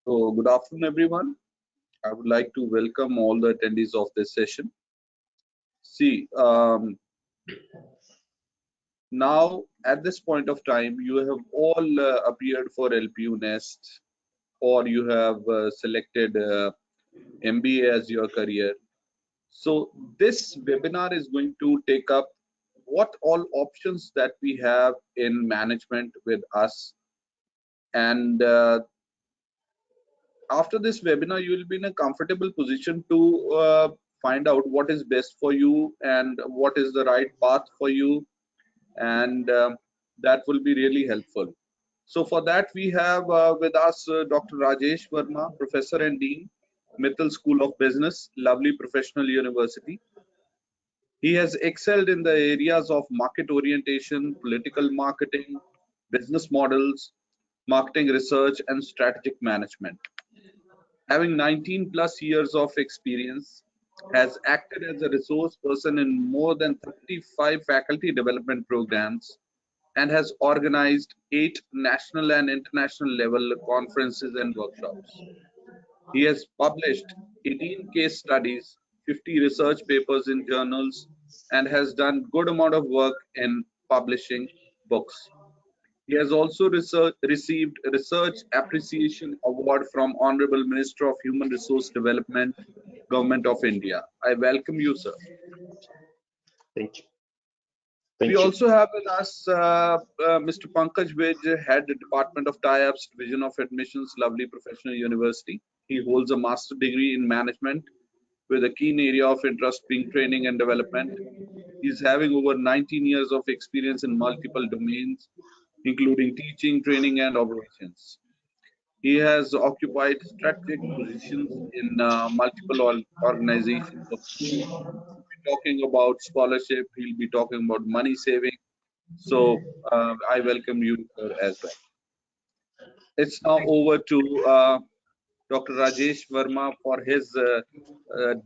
So, good afternoon, everyone. I would like to welcome all the attendees of this session. See, now at this point of time, you have all appeared for LPU Nest, or you have selected MBA as your career. So, this webinar is going to take up what all options that we have in management with us, and after this webinar, you will be in a comfortable position to find out what is best for you and what is the right path for you, and that will be really helpful. So for that, we have with us Dr. Rajesh Verma, Professor and Dean, Mittal School of Business, Lovely Professional University. He has excelled in the areas of market orientation, political marketing, business models, marketing research, and strategic management. Having 19 plus years of experience, has acted as a resource person in more than 35 faculty development programs, and has organized 8 national and international level conferences and workshops. He has published 18 case studies, 50 research papers in journals, and has done good amount of work in publishing books. He has also received Research Appreciation Award from Honorable Minister of Human Resource Development, Government of India. I welcome you, sir. Thank you. We also have with us Mr. Pankaj Vij, Head Department of Tie-Ups, Division of Admissions, Lovely Professional University. He holds a master degree in management with a keen area of interest being training and development. He's having over 19 years of experience in multiple domains, including teaching, training, and operations. He has occupied strategic positions in multiple organizations of schools. He'll be talking about scholarship, he'll be talking about money saving. So I welcome you as well. It's now over to Dr. Rajesh Verma for his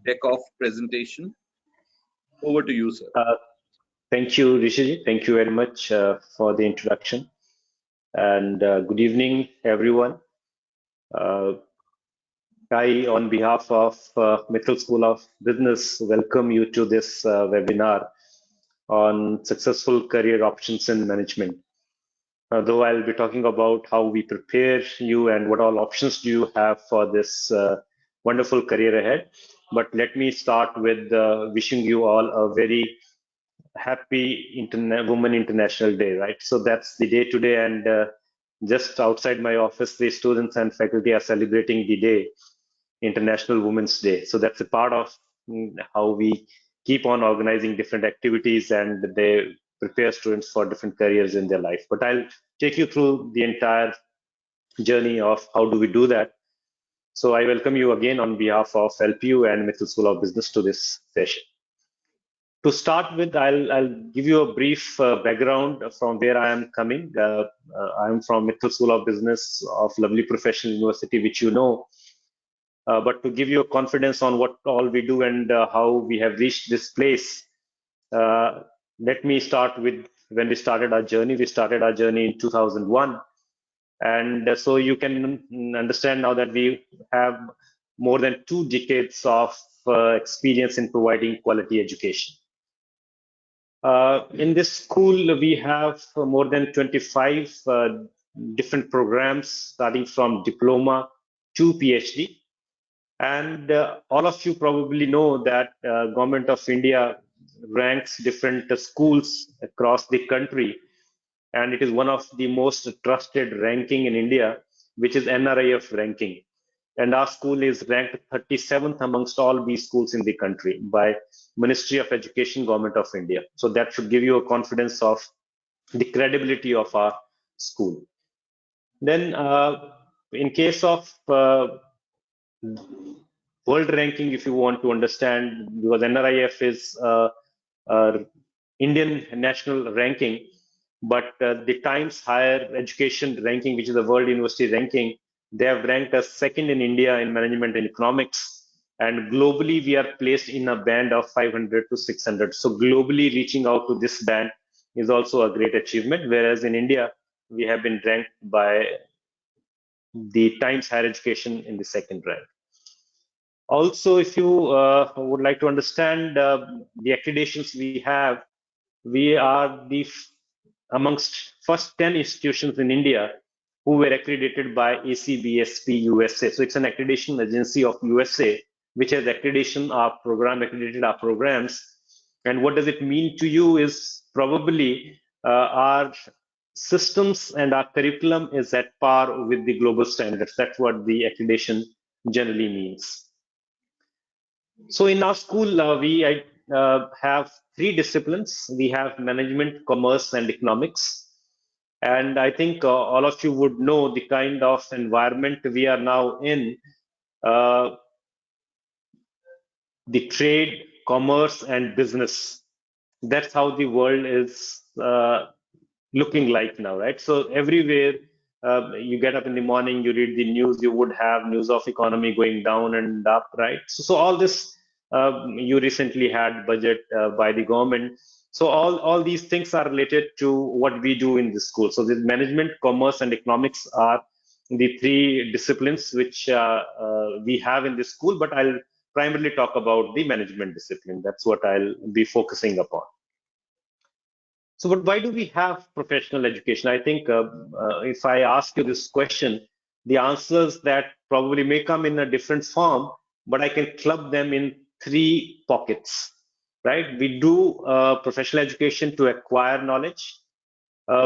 deck of presentation. Over to you, sir. Thank you, Rishiji. Thank you very much for the introduction. And good evening, everyone. I, on behalf of Mittal School of Business, welcome you to this webinar on successful career options in management. Though I'll be talking about how we prepare you and what all options do you have for this wonderful career ahead. But let me start with wishing you all a very happy Women International Day, right? So that's the day today, and just outside my office, the students and faculty are celebrating the day, International Women's Day. So that's a part of how we keep on organizing different activities, and they prepare students for different careers in their life. But I'll take you through the entire journey of how do we do that. So I welcome you again on behalf of LPU and Mittal School of Business to this session. To start with, I'll give you a brief background from where I am coming. I'm from Mittal School of Business of Lovely Professional University, which you know. But to give you a confidence on what all we do and how we have reached this place, let me start with when we started our journey. We started our journey in 2001. And so you can understand now that we have more than 2 decades of experience in providing quality education. In this school, we have more than 25 different programs, starting from diploma to PhD. And all of you probably know that Government of India ranks different schools across the country, and it is one of the most trusted ranking in India, which is NRIF ranking. And our school is ranked 37th amongst all these schools in the country by Ministry of Education, Government of India. So that should give you a confidence of the credibility of our school. Then in case of world ranking, if you want to understand, because NRIF is Indian national ranking, but the Times Higher Education ranking, which is the World University ranking, they have ranked us second in India in management and economics. And globally, we are placed in a band of 500 to 600. So globally, reaching out to this band is also a great achievement. Whereas in India, we have been ranked by the Times Higher Education in the second rank. Also, if you would like to understand the accreditations we have, we are amongst first 10 institutions in India who were accredited by ACBSP USA. So it's an accreditation agency of USA which has accredited our programs. And what does it mean to you is probably our systems and our curriculum is at par with the global standards. That's what the accreditation generally means. So in our school, we have three disciplines. We have management, commerce, and economics. And I think all of you would know the kind of environment we are now in. The trade, commerce, and business. That's how the world is looking like now, right? So everywhere you get up in the morning, you read the news, you would have news of economy going down and up, right? So all this, you recently had budget by the government. So all these things are related to what we do in the school. So the management, commerce, and economics are the three disciplines which we have in the school, but I'll primarily talk about the management discipline. That's what I'll be focusing upon. So, but why do we have professional education? I think if I ask you this question, the answers that probably may come in a different form, but I can club them in three pockets, right? We do professional education to acquire knowledge.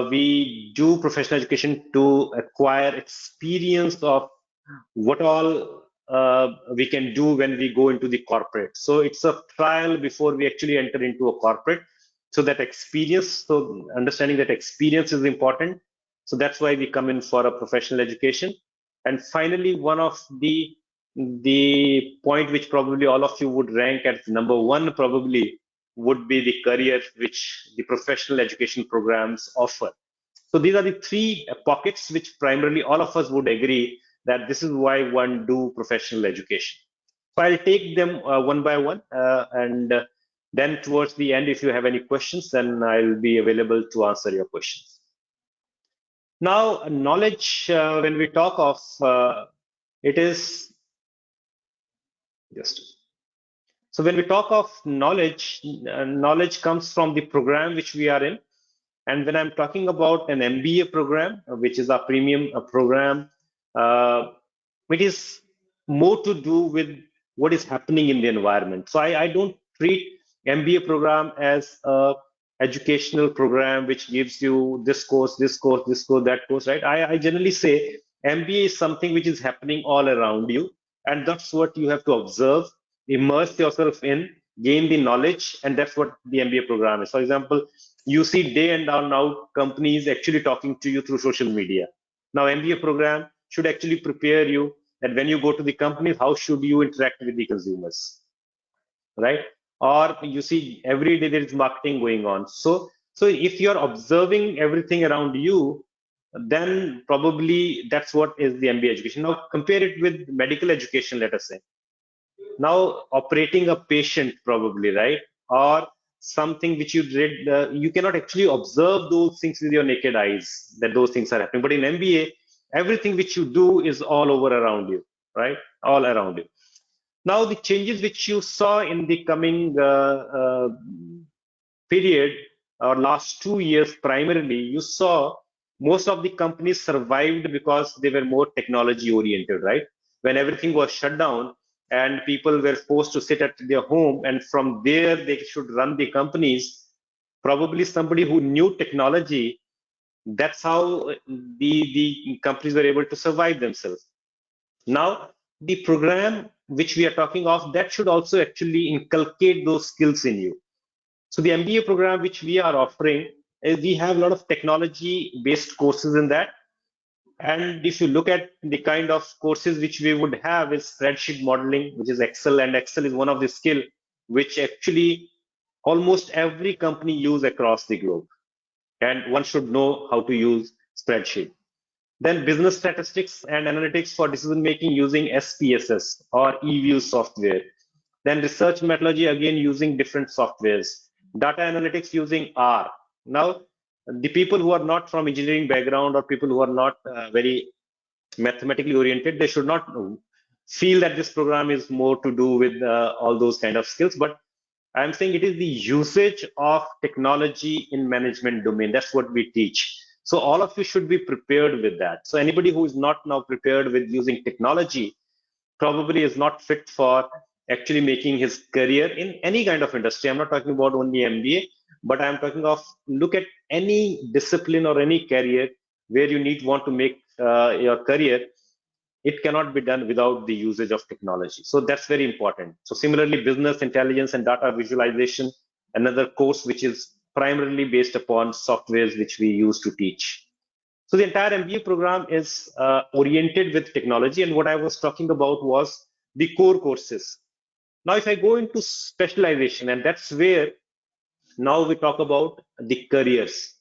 We do professional education to acquire experience of what all we can do when we go into the corporate. So it's a trial before we actually enter into a corporate. So that experience, so understanding that experience is important. So that's why we come in for a professional education. And finally, one of the point which probably all of you would rank at number one probably would be the career which the professional education programs offer. So these are the three pockets which primarily all of us would agree that this is why one do professional education. So I'll take them one by one, and then towards the end, if you have any questions, then I'll be available to answer your questions. Now, knowledge, when we talk of, it is just. So when we talk of knowledge, knowledge comes from the program which we are in. And when I'm talking about an MBA program, which is a premium program, it is more to do with what is happening in the environment. So I don't treat MBA program as a educational program which gives you this course, this course, this course, that course, right? I generally say MBA is something which is happening all around you, and that's what you have to observe, immerse yourself in, gain the knowledge, and that's what the MBA program is. For example, you see day and out companies actually talking to you through social media. Now, MBA program should actually prepare you that when you go to the companies, how should you interact with the consumers, right? Or you see every day there is marketing going on. So if you're observing everything around you, then probably that's what is the MBA education. Now compare it with medical education, let us say. Now operating a patient probably, right? Or something which you read, you cannot actually observe those things with your naked eyes, that those things are happening. But in MBA, everything which you do is all over around you, right? All around you. Now, the changes which you saw in the coming period or last 2 years primarily, you saw most of the companies survived because they were more technology oriented, right? When everything was shut down and people were forced to sit at their home and from there they should run the companies, probably somebody who knew technology, that's how the companies were able to survive themselves. Now, the program which we are talking of, that should also actually inculcate those skills in you. So the MBA program which we are offering, we have a lot of technology-based courses in that. And if you look at the kind of courses which we would have is spreadsheet modeling, which is Excel, and Excel is one of the skill which actually almost every company use across the globe. And one should know how to use spreadsheet. Then business statistics and analytics for decision making using SPSS or eView software. Then research methodology again using different softwares. Data analytics using R. Now, the people who are not from engineering background or people who are not very mathematically oriented, they should not feel that this program is more to do with all those kind of skills. But I'm saying it is the usage of technology in management domain. That's what we teach. So all of you should be prepared with that. So anybody who is not now prepared with using technology probably is not fit for actually making his career in any kind of industry. I'm not talking about only MBA, but I'm talking of look at any discipline or any career where you want to make your career. It cannot be done without the usage of technology. So that's very important. So similarly, business intelligence and data visualization, another course which is primarily based upon softwares which we use to teach. So the entire MBA program is oriented with technology, and what I was talking about was the core courses. Now, if I go into specialization, and that's where now we talk about the careers.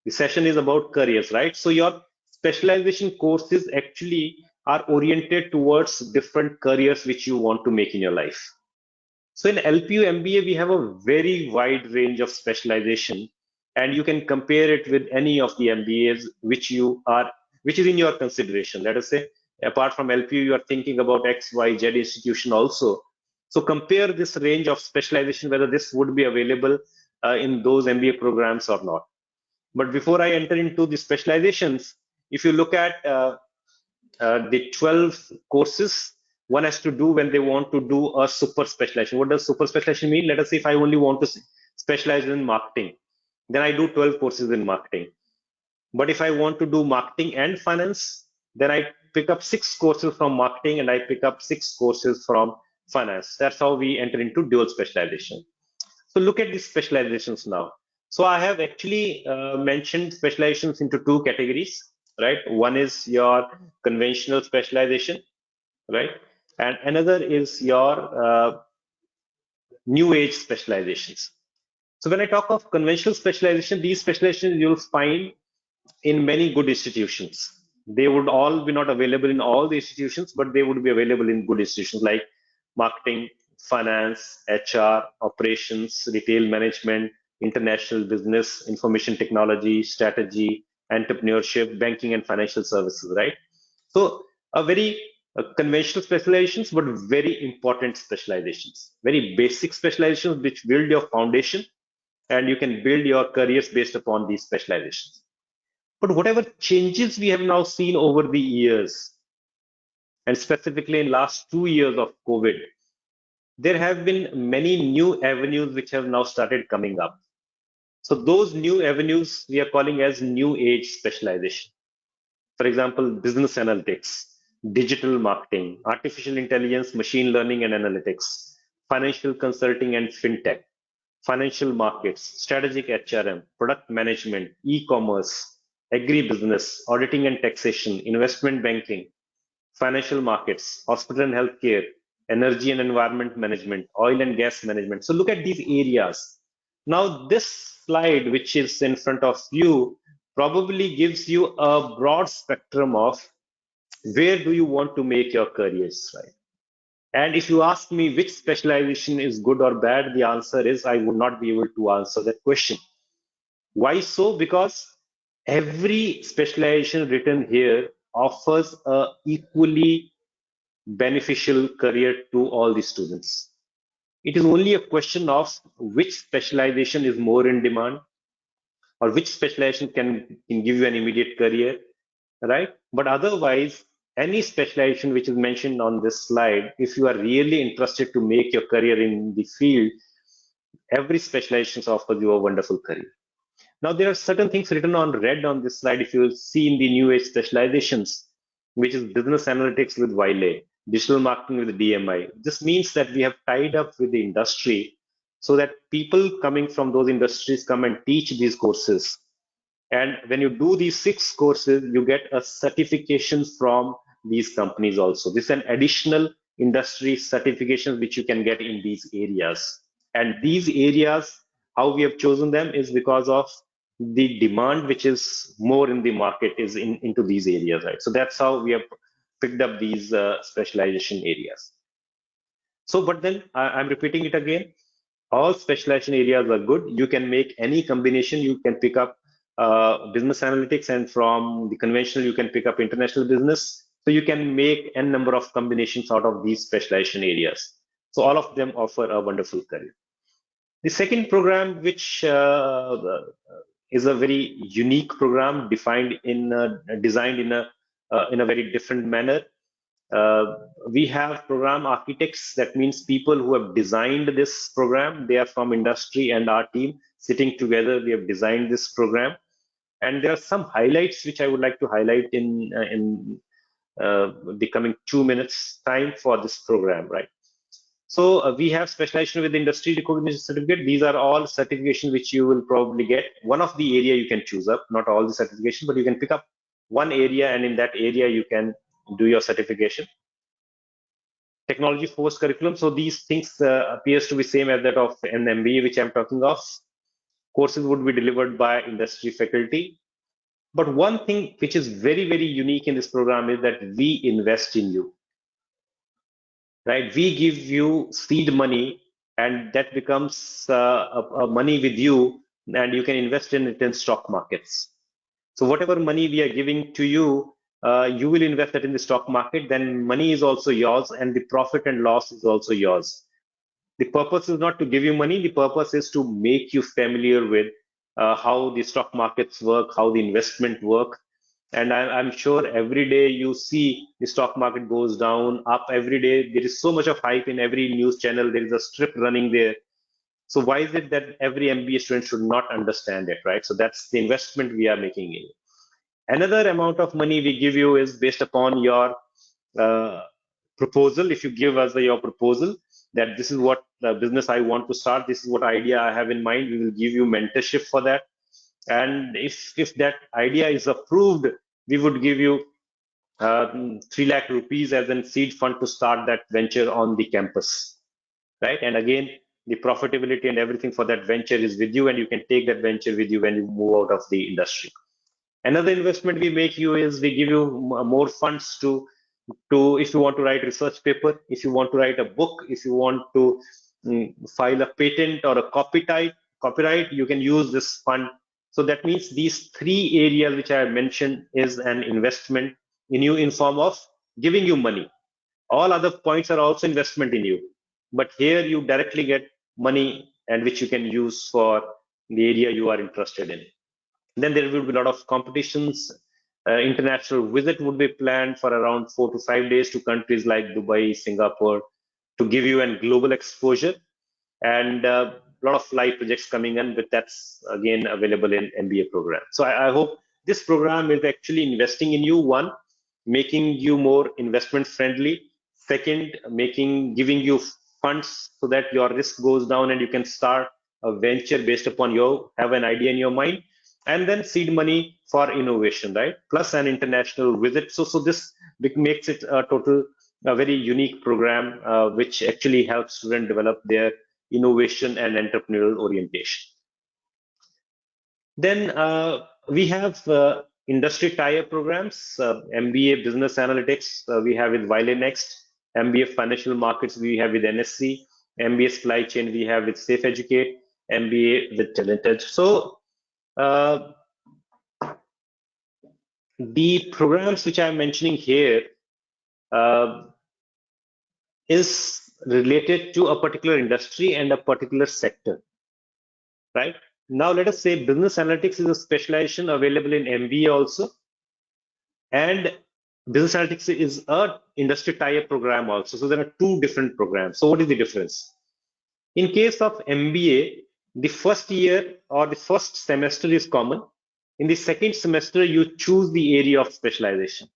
The session is about careers, right? So your specialization courses actually are oriented towards different careers which you want to make in your life. So in LPU MBA, we have a very wide range of specialization, and you can compare it with any of the MBAs which is in your consideration. Let us say, apart from LPU, you are thinking about X, Y, Z institution also. So compare this range of specialization, whether this would be available in those MBA programs or not. But before I enter into the specializations, if you look at the 12 courses one has to do when they want to do a super specialization. What does super specialization mean? Let us say if I only want to specialize in marketing, then I do 12 courses in marketing. But if I want to do marketing and finance, then I pick up 6 courses from marketing and I pick up 6 courses from finance. That's how we enter into dual specialization. So look at these specializations now. So I have actually mentioned specializations into 2 categories, right? One is your conventional specialization, right? And another is your new age specializations. So when I talk of conventional specialization, these specializations you'll find in many good institutions. They would all be not available in all the institutions, but they would be available in good institutions like marketing, finance, HR, operations, retail management, international business, information technology, strategy, entrepreneurship, banking and financial services, right? So a very conventional specializations, but very important specializations, very basic specializations which build your foundation and you can build your careers based upon these specializations. But whatever changes we have now seen over the years, and specifically in last 2 years of COVID, there have been many new avenues which have now started coming up. So those new avenues we are calling as new age specialization. For example, business analytics, digital marketing, artificial intelligence, machine learning and analytics, financial consulting and fintech, financial markets, strategic HRM, product management, e-commerce, agribusiness, auditing and taxation, investment banking, financial markets, hospital and healthcare, energy and environment management, oil and gas management. So look at these areas. Now this slide, which is in front of you, probably gives you a broad spectrum of where do you want to make your careers, right? And if you ask me which specialization is good or bad, the answer is I would not be able to answer that question. Why so? Because every specialization written here offers a equally beneficial career to all the students. It is only a question of which specialization is more in demand or which specialization can give you an immediate career, right? But otherwise, any specialization which is mentioned on this slide, if you are really interested to make your career in the field, every specialization offers you a wonderful career. Now, there are certain things written on red on this slide. If you will see in the new age specializations, which is business analytics with Wiley, digital marketing with DMI. This means that we have tied up with the industry so that people coming from those industries come and teach these courses. And when you do these 6 courses, you get a certification from these companies also. This is an additional industry certification which you can get in these areas. And these areas, how we have chosen them is because of the demand which is more in the market is into these areas, right? So that's how we have picked up these specialization areas. So, but then I'm repeating it again. All specialization areas are good. You can make any combination. You can pick up business analytics, and from the conventional, you can pick up international business. So you can make n number of combinations out of these specialization areas. So all of them offer a wonderful career. The second program, which is a very unique program, designed in a very different manner. We have program architects. That means people who have designed this program. They are from industry and our team sitting together. We have designed this program, and there are some highlights which I would like to highlight in the coming 2 minutes time for this program, right? So we have specialization with industry recognition certificate. These are all certifications which you will probably get. One of the area you can choose up, not all the certification, but you can pick up one area, and in that area you can do your certification. Technology force curriculum. So these things appears to be same as that of an MBA, which I'm talking of. Courses would be delivered by industry faculty. But one thing which is very, very unique in this program is that we invest in you. Right, we give you seed money, and that becomes a money with you, and you can invest in it in stock markets. So whatever money we are giving to you, you will invest that in the stock market. Then money is also yours, and the profit and loss is also yours. The purpose is not to give you money. The purpose is to make you familiar with how the stock markets work, how the investment work. And I'm sure every day you see the stock market goes down, up every day. There is so much of hype in every news channel. There is a strip running there. So why is it that every MBA student should not understand it, right? So that's the investment we are making in. Another amount of money we give you is based upon your proposal. If you give us your proposal that this is what business I want to start, this is what idea I have in mind, we will give you mentorship for that. And if that idea is approved, we would give you 3 lakh rupees as a seed fund to start that venture on the campus, right? And again, the profitability and everything for that venture is with you, and you can take that venture with you when you move out of the industry. Another investment we make you is we give you more funds to if you want to write research paper, if you want to write a book, if you want to file a patent or a copyright, you can use this fund. So that means these 3 areas which I have mentioned is an investment in you in form of giving you money. All other points are also investment in you, but here you directly get money, and which you can use for the area you are interested in. Then there will be a lot of competitions. International visit would be planned for around 4 to 5 days to countries like Dubai, Singapore, to give you a global exposure, and a lot of live projects coming in, but that's again available in MBA program. So I hope this program is actually investing in you. One, making you more investment friendly. Second, giving you funds so that your risk goes down and you can start a venture based upon have an idea in your mind. And then seed money for innovation, right? Plus an international visit. So this makes it a very unique program, which actually helps students develop their innovation and entrepreneurial orientation. Then we have industry tie-up programs, MBA Business Analytics, we have with Wiley Next, MBA Financial Markets, we have with NSC, MBA Supply Chain, we have with Safe Educate, MBA with Talented. So the programs which I'm mentioning here is related to a particular industry and a particular sector, right? Now let us say business analytics is a specialization available in MBA also, and business analytics is a industry tie-up program also. So there are 2 different programs. So what is the difference? In case of MBA, the first year or the first semester is common. In the second semester, you choose the area of specialization.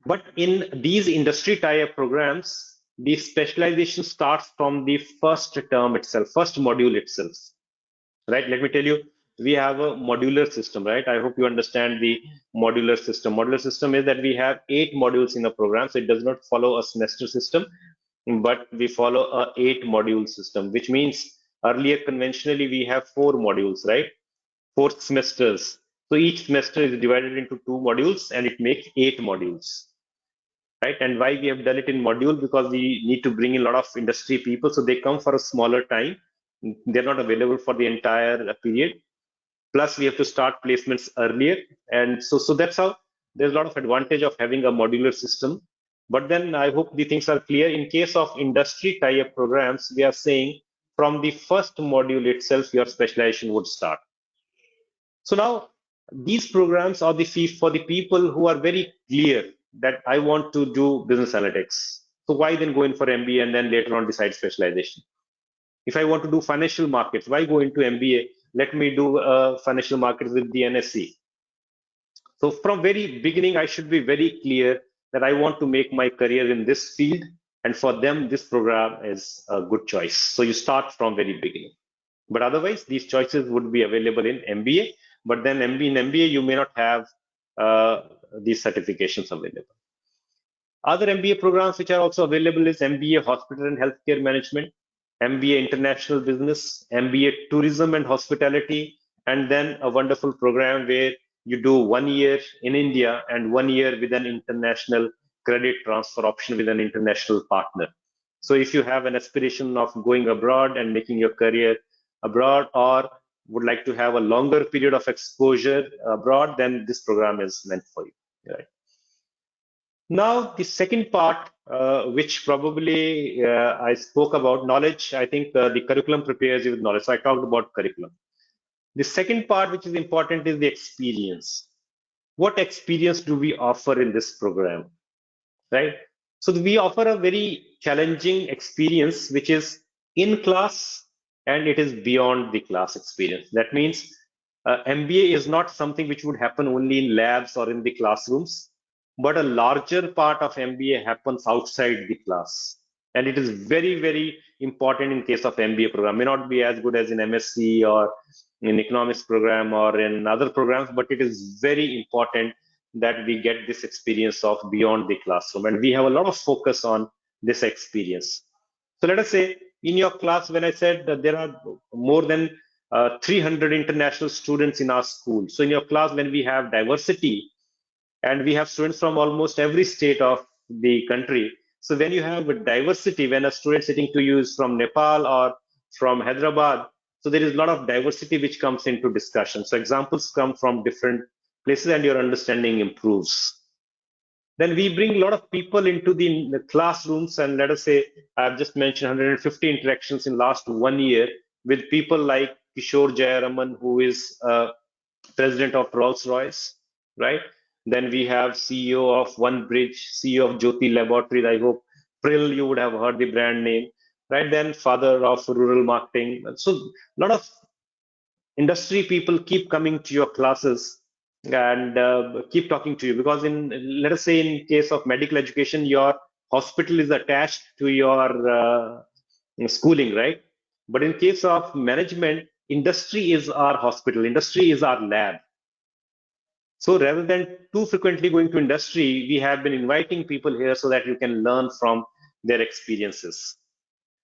But in these industry tie-up programs, the specialization starts from the first term itself, first module itself, right? Let me tell you, we have a modular system, right? I hope you understand the modular system. Modular system is that we have 8 modules in a program, so it does not follow a semester system, but we follow a 8 module system, which means earlier conventionally we have 4 modules, right? 4 semesters. So each semester is divided into 2 modules, and it makes 8 modules. Right? And why we have done it in module? Because we need to bring in a lot of industry people, so they come for a smaller time. They're not available for the entire period. Plus, we have to start placements earlier, and so that's how there's a lot of advantage of having a modular system. But then I hope the things are clear. In case of industry tie-up programs, we are saying from the first module itself, your specialization would start. So now these programs are the fee for the people who are very clear that I want to do business analytics. So why then go in for MBA and then later on decide specialization? If I want to do financial markets, why go into MBA? Let me do financial markets with the NSC. So from very beginning, I should be very clear that I want to make my career in this field, and for them, this program is a good choice. So you start from very beginning. But otherwise, these choices would be available in MBA. But then in MBA, you may not have these certifications available. Other MBA programs which are also available is MBA Hospital and Healthcare Management, MBA International Business, MBA Tourism and Hospitality, and then a wonderful program where you do 1 year in India and 1 year with an international credit transfer option with an international partner. So if you have an aspiration of going abroad and making your career abroad, or would like to have a longer period of exposure abroad, then this program is meant for you. Right? Now, the second part, which probably I spoke about, knowledge. I think the curriculum prepares you with knowledge. So I talked about curriculum. The second part, which is important, is the experience. What experience do we offer in this program, right? So we offer a very challenging experience, which is in class and it is beyond the class experience. That means MBA is not something which would happen only in labs or in the classrooms, but a larger part of MBA happens outside the class. And it is very, very important in case of MBA program. May not be as good as in MSc or in economics program or in other programs, but it is very important that we get this experience of beyond the classroom. And we have a lot of focus on this experience. So let us say in your class, when I said that there are more than 300 international students in our school. So in your class, when we have diversity, and we have students from almost every state of the country. So when you have a diversity, when a student sitting to you is from Nepal or from Hyderabad, so there is a lot of diversity which comes into discussion. So examples come from different places and your understanding improves. Then we bring a lot of people into the classrooms, and let us say I've just mentioned 150 interactions in last 1 year with people like Kishore Jayaraman, who is president of Rolls-Royce, right? Then we have CEO of OneBridge, CEO of Jyoti Laboratories. I hope Prill, you would have heard the brand name, right? Then father of rural marketing. So a lot of industry people keep coming to your classes and keep talking to you, because in, let us say in case of medical education, your hospital is attached to your schooling, right? But in case of management, industry is our hospital, industry is our lab. So rather than too frequently going to industry, we have been inviting people here so that you can learn from their experiences.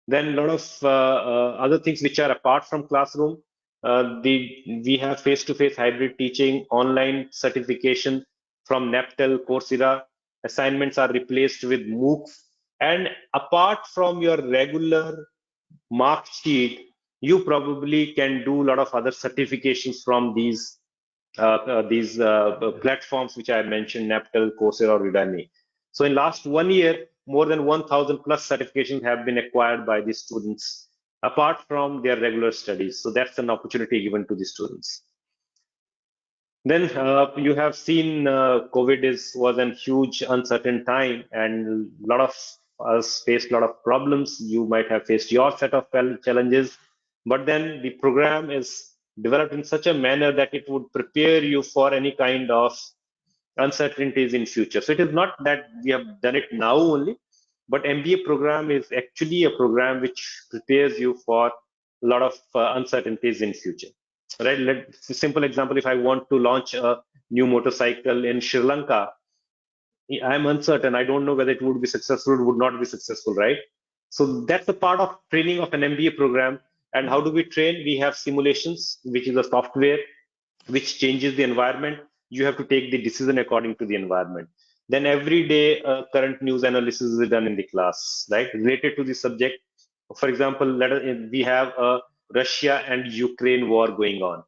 Then a lot of other things which are apart from classroom. We have face-to-face hybrid teaching, online certification from NAPTEL, Coursera. Assignments are replaced with MOOCs. And apart from your regular mark sheet, you probably can do a lot of other certifications from these platforms which I mentioned, NAPTEL, Coursera, or Udemy. So in last 1 year, more than 1,000 plus certifications have been acquired by the students, apart from their regular studies. So that's an opportunity given to the students. Then you have seen COVID was a huge uncertain time, and a lot of us faced a lot of problems. You might have faced your set of challenges, but then the program is developed in such a manner that it would prepare you for any kind of uncertainties in future. So it is not that we have done it now only, but MBA program is actually a program which prepares you for a lot of uncertainties in future. Right? Simple example: if I want to launch a new motorcycle in Sri Lanka, I'm uncertain. I don't know whether it would be successful or would not be successful, right? So that's the part of training of an MBA program. And how do we train? We have simulations, which is a software which changes the environment. You have to take the decision according to the environment. Then every day, current news analysis is done in the class, right? Related to the subject. For example, we have a Russia and Ukraine war going on.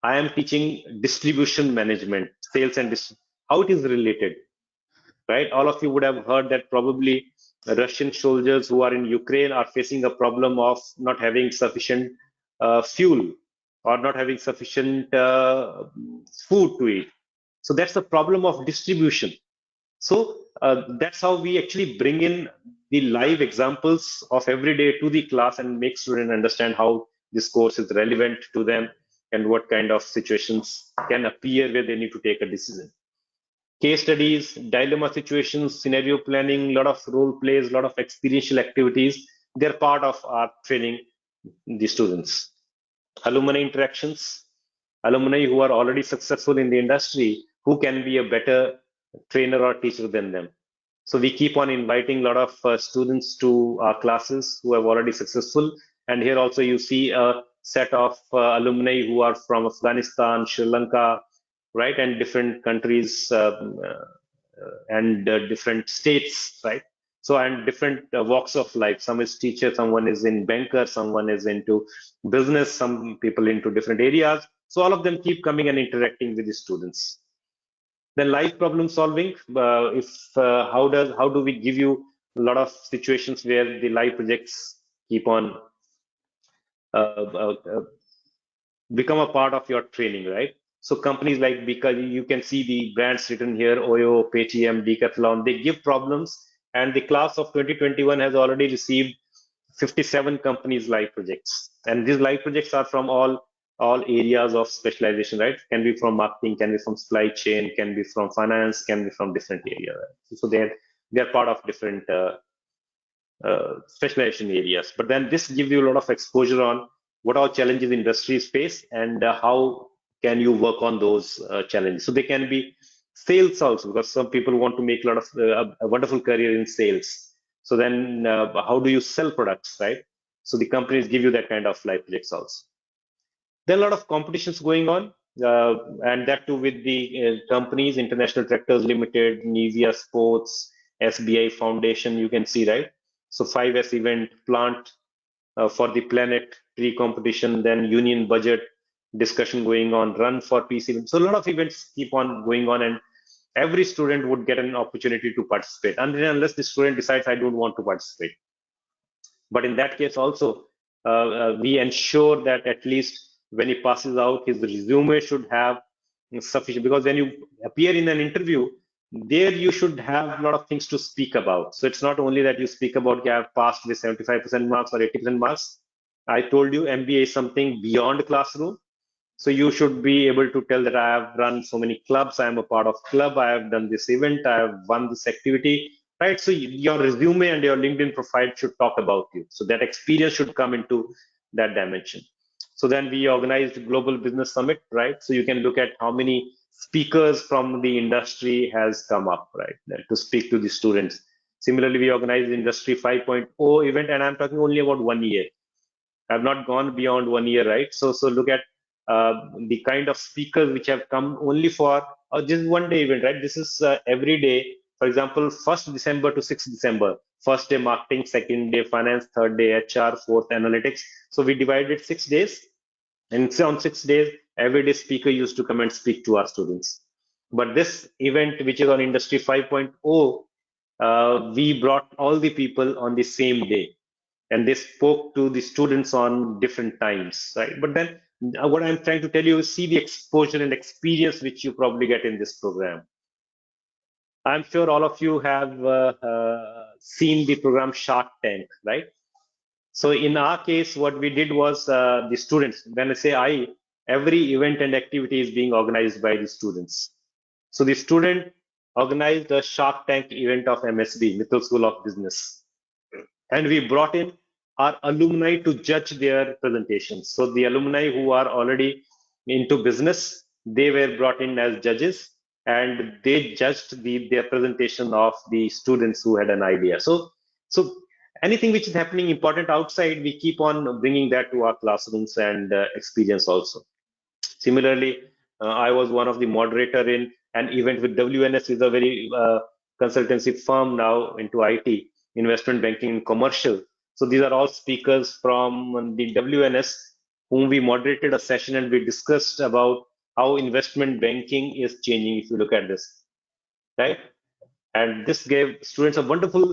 I am teaching distribution management, sales and how it is related, right? All of you would have heard that probably Russian soldiers who are in Ukraine are facing a problem of not having sufficient fuel or not having sufficient food to eat. So that's the problem of distribution. So that's how we actually bring in the live examples of every day to the class and make students understand how this course is relevant to them and what kind of situations can appear where they need to take a decision. Case studies, dilemma situations, scenario planning, a lot of role plays, a lot of experiential activities. They're part of our training the students. Alumni interactions, alumni who are already successful in the industry, who can be a better trainer or teacher than them. So we keep on inviting a lot of students to our classes who are already successful. And here also you see a set of alumni who are from Afghanistan, Sri Lanka, right, and different countries and different states, right? So, and different walks of life. Some is teacher, someone is in banker, someone is into business, some people into different areas. So all of them keep coming and interacting with the students. Then life problem solving. If how do we give you a lot of situations where the life projects keep on uh, uh, uh, become a part of your training, right? So companies like, because you can see the brands written here, Oyo, Paytm, Decathlon, they give problems, and the class of 2021 has already received 57 companies live projects, and these live projects are from all areas of specialization, right? Can be from marketing, can be from supply chain, can be from finance, can be from different areas. So they're part of different specialization areas. But then this gives you a lot of exposure on what all challenges industries face and how can you work on those challenges. So they can be sales also, because some people want to make a lot of a wonderful career in sales. So then how do you sell products, right? So the companies give you that kind of life projects also. There are a lot of competitions going on, and that too with the companies, International Tractors Limited, Nivea Sports, SBI Foundation, you can see, right? So 5S event, plant for the planet, tree competition, then union budget discussion going on, run for peace event. So a lot of events keep on going on, and every student would get an opportunity to participate, unless the student decides I don't want to participate. But in that case also, we ensure that at least when he passes out, his resume should have sufficient, because when you appear in an interview, there you should have a lot of things to speak about. So it's not only that you speak about, okay, I've passed with 75% marks or 80% marks. I told you MBA is something beyond classroom. So you should be able to tell that I have run so many clubs, I am a part of club, I have done this event, I have won this activity, right? So your resume and your LinkedIn profile should talk about you. So that experience should come into that dimension. So then we organized Global Business Summit, right? So you can look at how many speakers from the industry has come up, right, to speak to the students. Similarly, we organized Industry 5.0 event, and I'm talking only about 1 year. I've not gone beyond 1 year, right? So look at the kind of speakers which have come only for just 1 day event, right? This is every day. For example, 1st December to 6th December. First day marketing, second day finance, third day HR, fourth analytics. So we divided 6 days, and so on 6 days, every day speaker used to come and speak to our students. But this event, which is on Industry 5.0, we brought all the people on the same day, and they spoke to the students on different times, right? But then what I'm trying to tell you is see the exposure and experience which you probably get in this program. I'm sure all of you have seen the program Shark Tank, right? So in our case, what we did was the students, when I say I, every event and activity is being organized by the students. So the student organized a Shark Tank event of MSB, Mittal School of Business, and we brought in our alumni to judge their presentations. So the alumni who are already into business, they were brought in as judges, and they judged their presentation of the students who had an idea. So anything which is happening important outside, we keep on bringing that to our classrooms and experience also. Similarly, I was one of the moderator in an event with WNS, is a very consultancy firm now into IT, investment banking and commercial. So these are all speakers from the WNS whom we moderated a session, and we discussed about how investment banking is changing. If you look at this, right? And this gave students a wonderful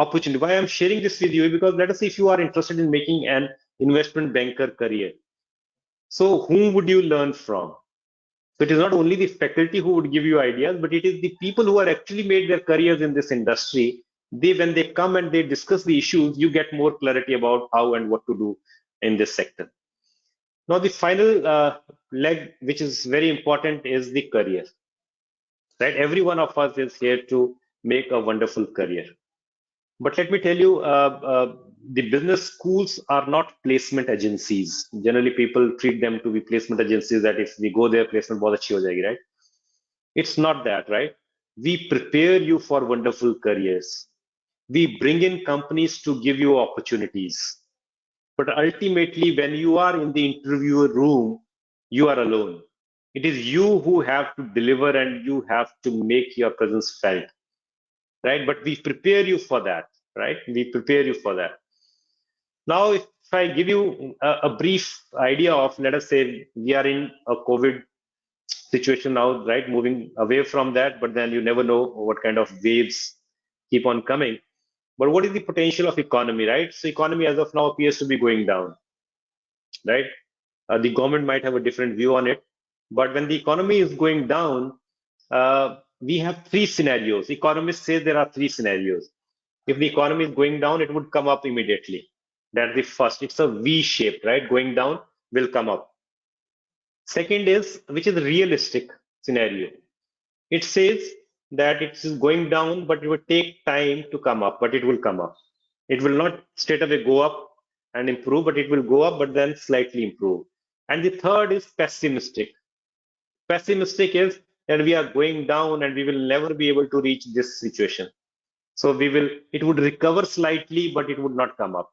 opportunity. Why I'm sharing this with you? Because let us say if you are interested in making an investment banker career, so whom would you learn from? So it is not only the faculty who would give you ideas, but it is the people who are actually made their careers in this industry. They, when they come and they discuss the issues, you get more clarity about how and what to do in this sector. Now, the final leg, which is very important, is the career. Right? Every one of us is here to make a wonderful career. But let me tell you, the business schools are not placement agencies. Generally, people treat them to be placement agencies that if we go there, placement बहुत अच्छी हो जाएगी, right? It's not that, right? We prepare you for wonderful careers. We bring in companies to give you opportunities. But ultimately, when you are in the interview room, you are alone. It is you who have to deliver and you have to make your presence felt, right? But we prepare you for that, right? We prepare you for that. Now, if I give you a brief idea of, let us say, we are in a COVID situation now, right? Moving away from that, but then you never know what kind of waves keep on coming. But what is the potential of economy, right? So economy as of now appears to be going down, right? The government might have a different view on it, but when the economy is going down, we have three scenarios. Economists say there are three scenarios. If the economy is going down, it would come up immediately. That's the first. It's a V shape, right? Going down will come up. Second is, which is a realistic scenario. It says that it is going down, but it will take time to come up, but it will come up. It will not straight away go up and improve, but it will go up, but then slightly improve. And the third is pessimistic. Pessimistic is that we are going down and we will never be able to reach this situation. So it would recover slightly, but it would not come up.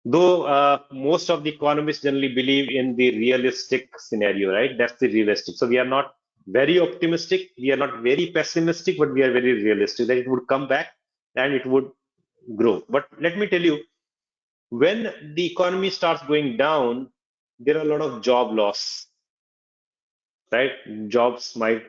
Though most of the economists generally believe in the realistic scenario, right? That's the realistic. So we are not very optimistic, we are not very pessimistic, but we are very realistic that it would come back and it would grow. But let me tell you, when the economy starts going down, there are a lot of job loss, right? Jobs might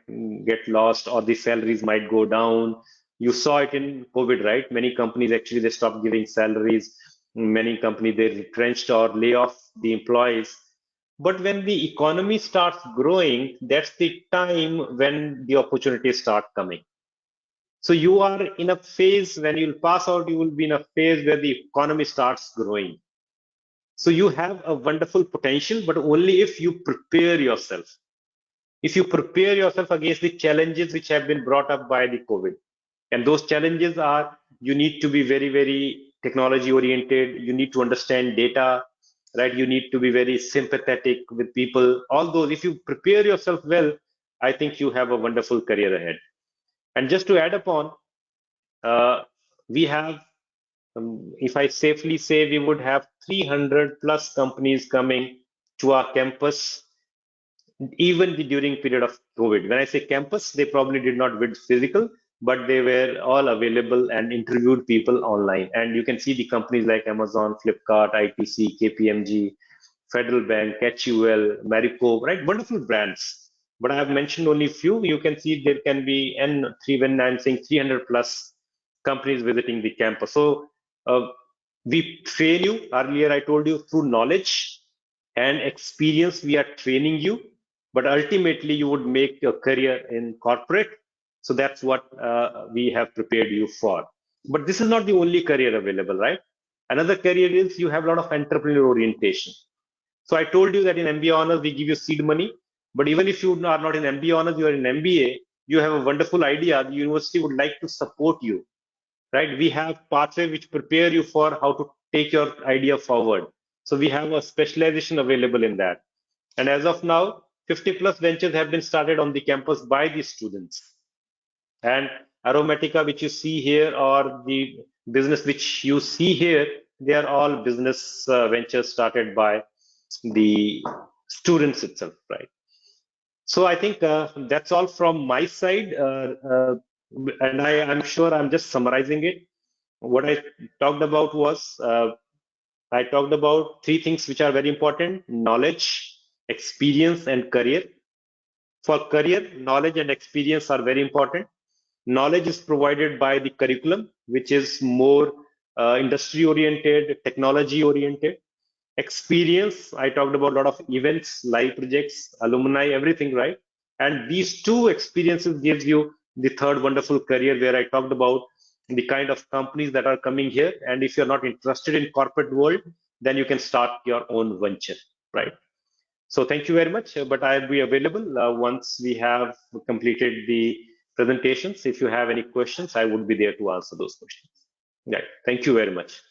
get lost or the salaries might go down. You saw it in COVID, right? Many companies actually they stopped giving salaries. Many companies they retrenched or lay off the employees. But when the economy starts growing, that's the time when the opportunities start coming. So you are in a phase when you'll pass out, you will be in a phase where the economy starts growing. So you have a wonderful potential, but only if you prepare yourself. If you prepare yourself against the challenges which have been brought up by the COVID. And those challenges are you need to be very, very technology oriented, you need to understand data, right? You need to be very sympathetic with people. All those, if you prepare yourself well, I think you have a wonderful career ahead. And just to add upon, we have, if I safely say, we would have 300 plus companies coming to our campus even during period of COVID. When I say campus, they probably did not visit physical, but they were all available and interviewed people online. And you can see the companies like Amazon, Flipkart, ITC, KPMG, Federal Bank, HUL, Marico, right? Wonderful brands. But I have mentioned only few. You can see there can be N3 when I'm saying 300 plus companies visiting the campus. So we train you. Earlier, I told you through knowledge and experience, we are training you, but ultimately you would make your career in corporate. So that's what we have prepared you for. But this is not the only career available, right? Another career is you have a lot of entrepreneurial orientation. So I told you that in MBA honors, we give you seed money. But even if you are not in MBA honors, you are in MBA, you have a wonderful idea. The university would like to support you, right? We have pathway which prepare you for how to take your idea forward. So we have a specialization available in that. And as of now, 50 plus ventures have been started on the campus by the students. And Aromatica, which you see here, or the business which you see here, they are all business ventures started by the students itself, right? So I think that's all from my side. And I'm sure I'm just summarizing it. What I talked about was I talked about three things which are very important: knowledge, experience, and career. For career, knowledge and experience are very important. Knowledge is provided by the curriculum, which is more industry oriented, technology oriented. Experience, I talked about a lot of events, live projects, alumni, everything, right? And these two experiences gives you the third wonderful career, where I talked about the kind of companies that are coming here. And if you're not interested in corporate world, then you can start your own venture, right? So thank you very much, but I'll be available once we have completed the presentations. If you have any questions, I would be there to answer those questions. Yeah, thank you very much.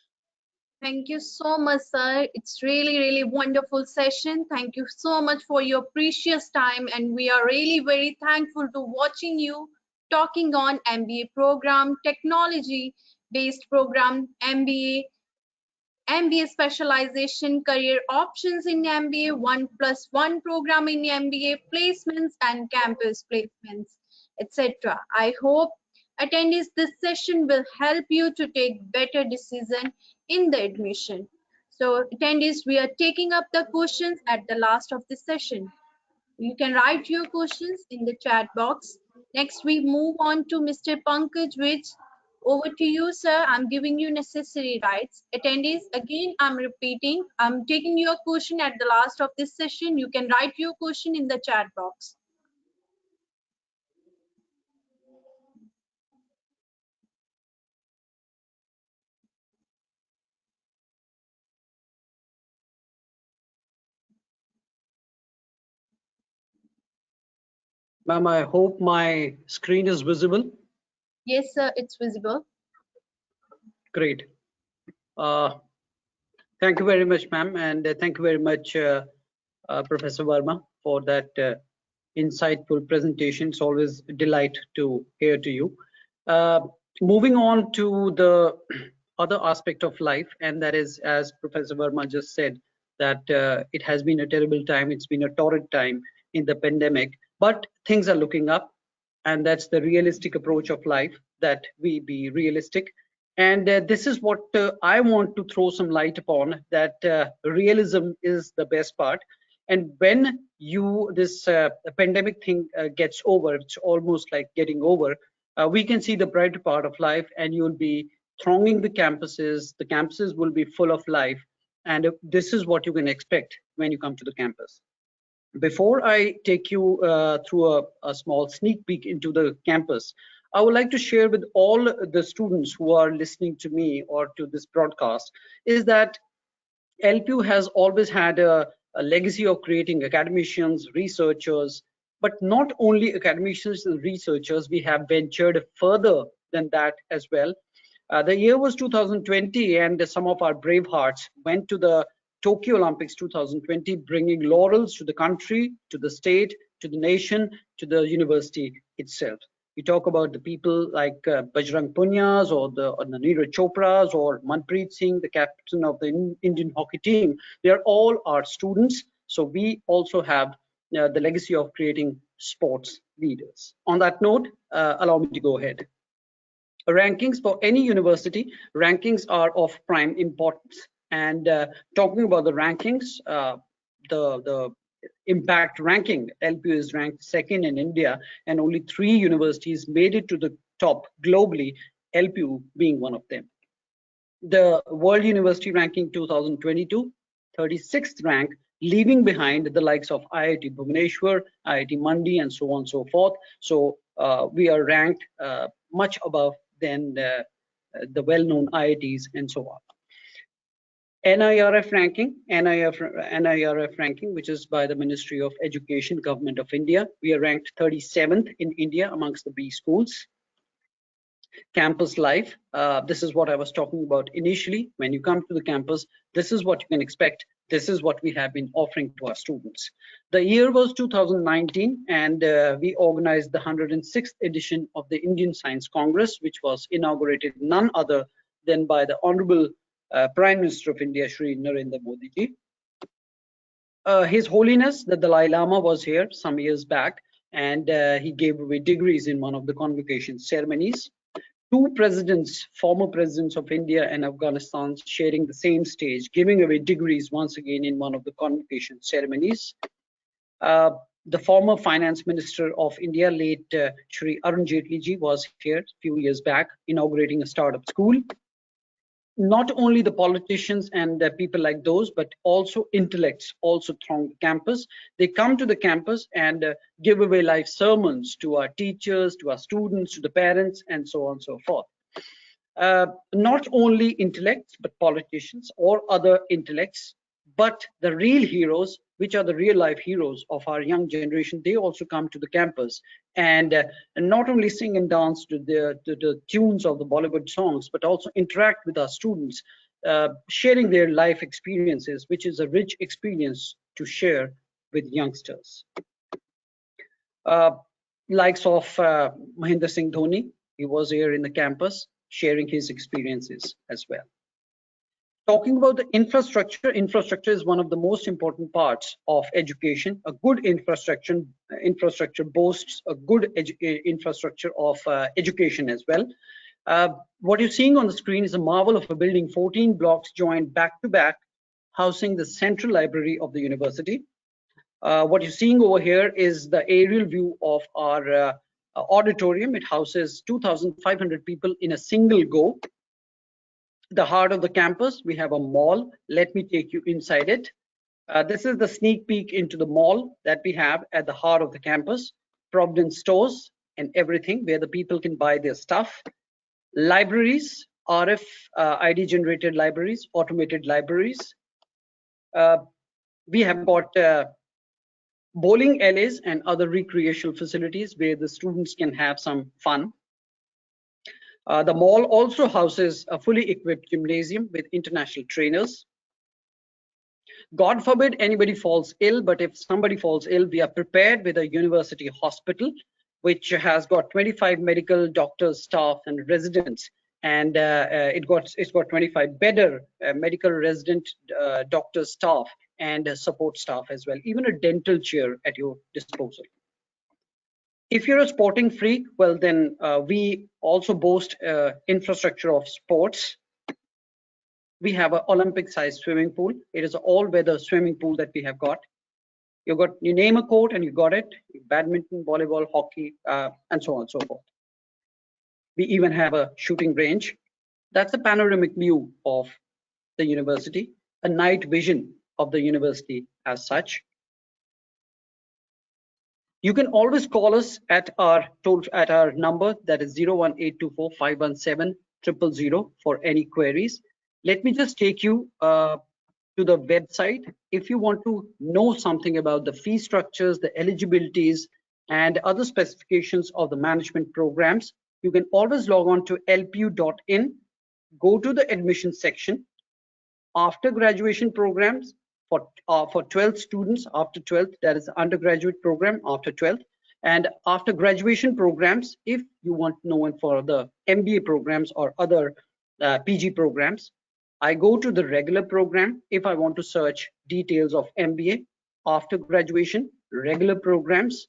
Thank you so much, sir. It's really, really wonderful session. Thank you so much for your precious time. And we are really very thankful to watching you talking on MBA program, technology-based program, MBA specialization, career options in MBA, 1+1 program in MBA, placements and campus placements, etc. I hope attendees this session will help you to take better decision in the admission. So attendees, we are taking up the questions at the last of the session. You can write your questions in the chat box. Next, we move on to Mr. Pankaj Vij. Over to you, sir. I'm giving you necessary rights. Attendees, again, I'm repeating, I'm taking your question at the last of this session. You can write your question in the chat box. Ma'am, I hope my screen is visible. Yes, sir, it's visible. Great. Thank you very much, ma'am, and thank you very much, Professor Verma, for that insightful presentation. It's always a delight to hear to you. Moving on to the other aspect of life, and that is, as Professor Verma just said, that it has been a terrible time. It's been a torrid time in the pandemic, but things are looking up, and that's the realistic approach of life, that we be realistic. And this is what I want to throw some light upon, that realism is the best part. And when this pandemic thing gets over, it's almost like getting over, we can see the brighter part of life, and you'll be thronging the campuses. The campuses will be full of life, and this is what you can expect when you come to the campus. Before I take you through a small sneak peek into the campus, I would like to share with all the students who are listening to me or to this broadcast is that LPU has always had a legacy of creating academicians, researchers, but not only academicians and researchers, we have ventured further than that as well. The year was 2020, and some of our brave hearts went to the Tokyo Olympics 2020, bringing laurels to the country, to the state, to the nation, to the university itself. We talk about the people like Bajrang Punyas or the Neeraj Chopras or Manpreet Singh, the captain of the Indian hockey team. They are all our students. So we also have the legacy of creating sports leaders. On that note, allow me to go ahead. Rankings for any university, rankings are of prime importance. And talking about the rankings, the impact ranking, LPU is ranked second in India, and only 3 universities made it to the top globally, LPU being one of them. The World University Ranking 2022, 36th rank, leaving behind the likes of IIT Bhubaneswar, IIT Mandi, and so on and so forth. So we are ranked much above than the well-known IITs and so on. NIRF ranking, which is by the Ministry of Education, Government of India. We are ranked 37th in India amongst the B schools. Campus life, this is what I was talking about initially. When you come to the campus, this is what you can expect. This is what we have been offering to our students. The year was 2019, and we organized the 106th edition of the Indian Science Congress, which was inaugurated none other than by the Honorable Prime Minister of India, Shri Narendra Modi ji. His Holiness, the Dalai Lama, was here some years back, and he gave away degrees in one of the convocation ceremonies. 2 presidents, former presidents of India and Afghanistan, sharing the same stage, giving away degrees once again in one of the convocation ceremonies. The former finance minister of India, late Shri Arun Jaitley ji, was here a few years back inaugurating a startup school. Not only the politicians and people like those, but also intellects also throng the campus. They come to the campus and give away live sermons to our teachers, to our students, to the parents, and so on and so forth. Not only intellects, but politicians or other intellects, but the real heroes, which are the real life heroes of our young generation, they also come to the campus and not only sing and dance to the tunes of the Bollywood songs, but also interact with our students, sharing their life experiences, which is a rich experience to share with youngsters. Likes of Mahendra Singh Dhoni, he was here in the campus sharing his experiences as well. Talking about the infrastructure, infrastructure is one of the most important parts of education. A good infrastructure boasts a good infrastructure of education as well. What you're seeing on the screen is a marvel of a building, 14 blocks joined back to back, housing the central library of the university. What you're seeing over here is the aerial view of our auditorium. It houses 2,500 people in a single go. The heart of the campus, we have a mall. Let me take you inside it. This is the sneak peek into the mall that we have at the heart of the campus. Providence stores and everything where the people can buy their stuff. Libraries, RF ID generated libraries, automated libraries. We have got bowling alleys and other recreational facilities where the students can have some fun. The mall also houses a fully equipped gymnasium with international trainers. God forbid anybody falls ill, but if somebody falls ill, we are prepared with a university hospital, which has got 25 medical doctors, staff, and residents, and it's got 25 bedder medical resident doctors, staff, and support staff as well. Even a dental chair at your disposal. If you're a sporting freak, well then we also boast infrastructure of sports. We have an Olympic-sized swimming pool. It is an all-weather swimming pool that we have got. You name a court and you got it. Badminton, volleyball, hockey, and so on and so forth. We even have a shooting range. That's a panoramic view of the university, a night vision of the university as such. You can always call us at our number, that is 01824-517-000 for any queries. Let me just take you to the website. If you want to know something about the fee structures, the eligibilities, and other specifications of the management programs, you can always log on to lpu.in, go to the admission section. After graduation programs, for 12th students after 12th, that is the undergraduate program after 12th, and after graduation programs, if you want to know for the MBA programs or other PG programs, I go to the regular program. If I want to search details of MBA after graduation, regular programs,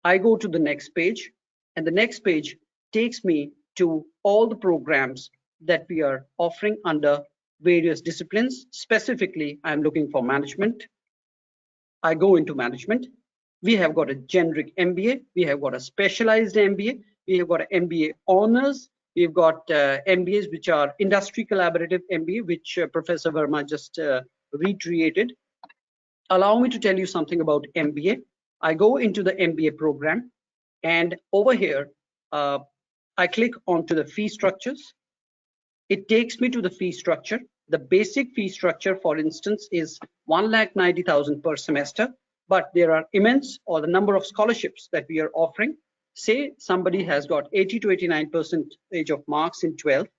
I go to the next page, and the next page takes me to all the programs that we are offering under various disciplines. Specifically, I'm looking for management. I go into management. We have got a generic MBA. We have got a specialized MBA. We have got an MBA honors. We've got MBAs which are industry collaborative MBA, which Professor Verma just reiterated. Allow me to tell you something about MBA. I go into the MBA program, and over here, I click onto the fee structures. It takes me to the fee structure. The basic fee structure, for instance, is 1,90,000 per semester, but there are immense or the number of scholarships that we are offering. Say somebody has got 80 to 89% of marks in 12th,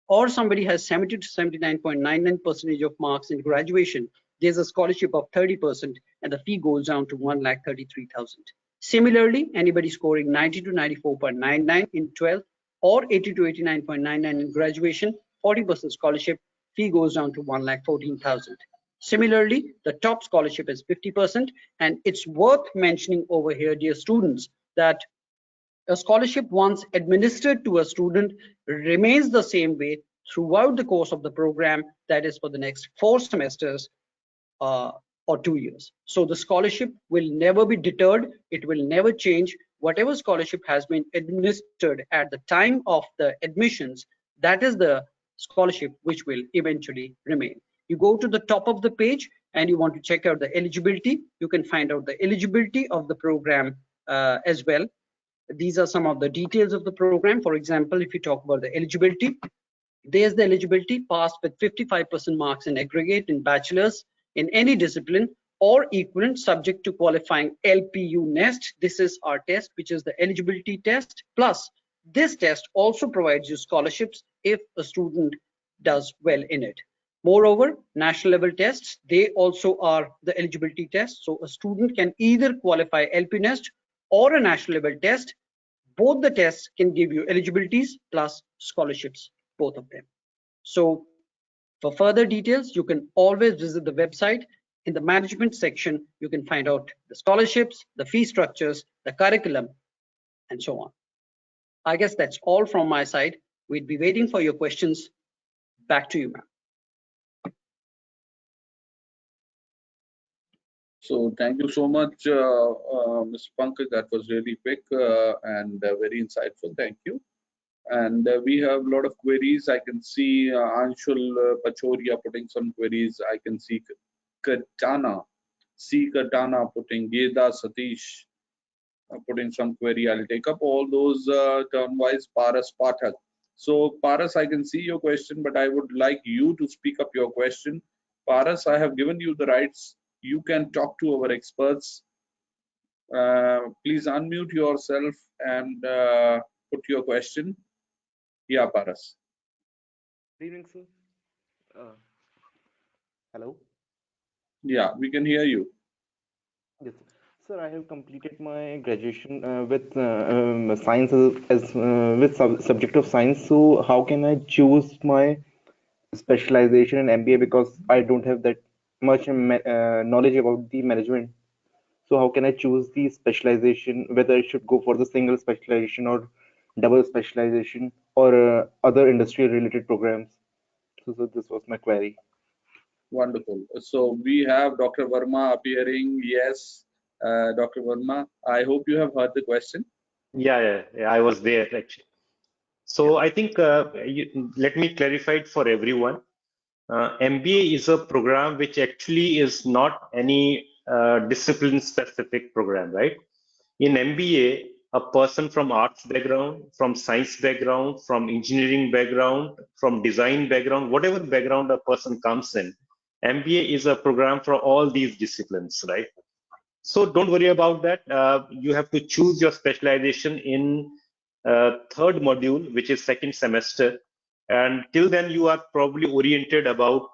or somebody has 70 to 79.99% of marks in graduation. There's a scholarship of 30%, and the fee goes down to 1,33,000. Similarly, anybody scoring 90 to 94.99 in 12th, or 80 to 89.99 in graduation, 40% scholarship, fee goes down to 1,14,000. Similarly, the top scholarship is 50%, and it's worth mentioning over here, dear students, that a scholarship once administered to a student remains the same way throughout the course of the program, that is for the next 4 semesters, or 2 years. So the scholarship will never be deterred. It will never change. Whatever scholarship has been administered at the time of the admissions, that is the scholarship which will eventually remain. You go to the top of the page and you want to check out the eligibility. You can find out the eligibility of the program as well. These are some of the details of the program. For example, if you talk about the eligibility, there's the eligibility: passed with 55% marks in aggregate in bachelor's in any discipline or equivalent, subject to qualifying LPU nest. This is our test, which is the eligibility test. Plus, this test also provides you scholarships if a student does well in it. Moreover, national level tests, they also are the eligibility tests. So a student can either qualify LP nest or a national level test. Both the tests can give you eligibilities plus scholarships, both of them. So for further details, you can always visit the website. In the management section, you can find out the scholarships, the fee structures, the curriculum, and so on. I guess that's all from my side. We'd be waiting for your questions. Back to you, ma'am. So thank you so much, Mr. Pankaj. That was really quick and very insightful. Thank you. And we have a lot of queries. I can see Anshul Pachoria putting some queries. I can see Katana putting, Geda Satish putting some query. I'll take up all those turn-wise. Paras Pathak. So Paras, I can see your question, but I would like you to speak up your question. Paras, I have given you the rights. You can talk to our experts. Please unmute yourself and put your question. Yeah, Paras. Good evening, sir. Hello. Yeah, we can hear you. Yes, sir. I have completed my graduation with science as with subject of science. So how can I choose my specialization in MBA, because I don't have that much knowledge about the management? So how can I choose the specialization, whether I should go for the single specialization or double specialization or other industrial related programs? So this was my query. Wonderful. So we have Dr. Verma appearing. Yes, Dr. Verma, I hope you have heard the question. Yeah, I was there actually. So I think let me clarify it for everyone. MBA is a program which actually is not any discipline-specific program, right? In MBA, a person from arts background, from science background, from engineering background, from design background, whatever background a person comes in, MBA is a program for all these disciplines, right? So don't worry about that. You have to choose your specialization in third module, which is second semester. And till then, you are probably oriented about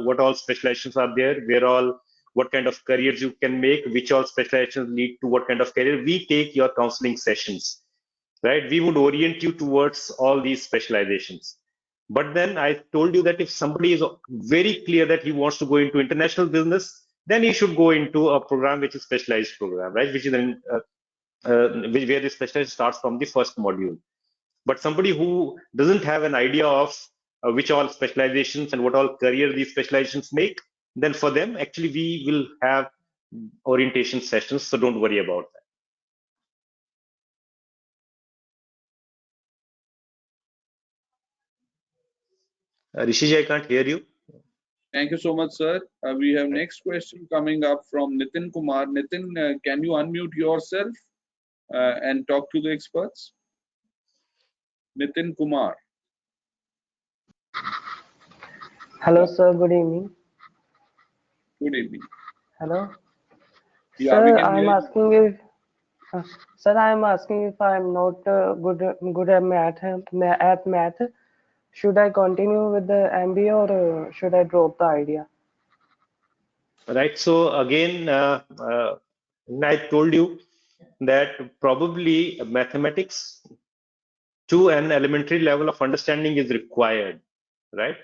what all specializations are there, what kind of careers you can make, which all specializations lead to what kind of career. We take your counseling sessions, right? We would orient you towards all these specializations. But then I told you that if somebody is very clear that he wants to go into international business, then he should go into a program which is specialized program, right? Which is where the specialization starts from the first module. But somebody who doesn't have an idea of which all specializations and what all career these specializations make, then for them, actually, we will have orientation sessions. So don't worry about that. Rishiji, I can't hear you. Thank you so much, sir. We have next question coming up from Nitin Kumar. Nitin, can you unmute yourself and talk to the experts? Nitin Kumar. Hello, sir. Good evening. Good evening. Hello. Yeah, Sir, we can I'm hear you. asking if, sir, I'm asking if I'm not good at math. Should I continue with the MBA or should I drop the idea? Right. So again, I told you that probably mathematics to an elementary level of understanding is required, right?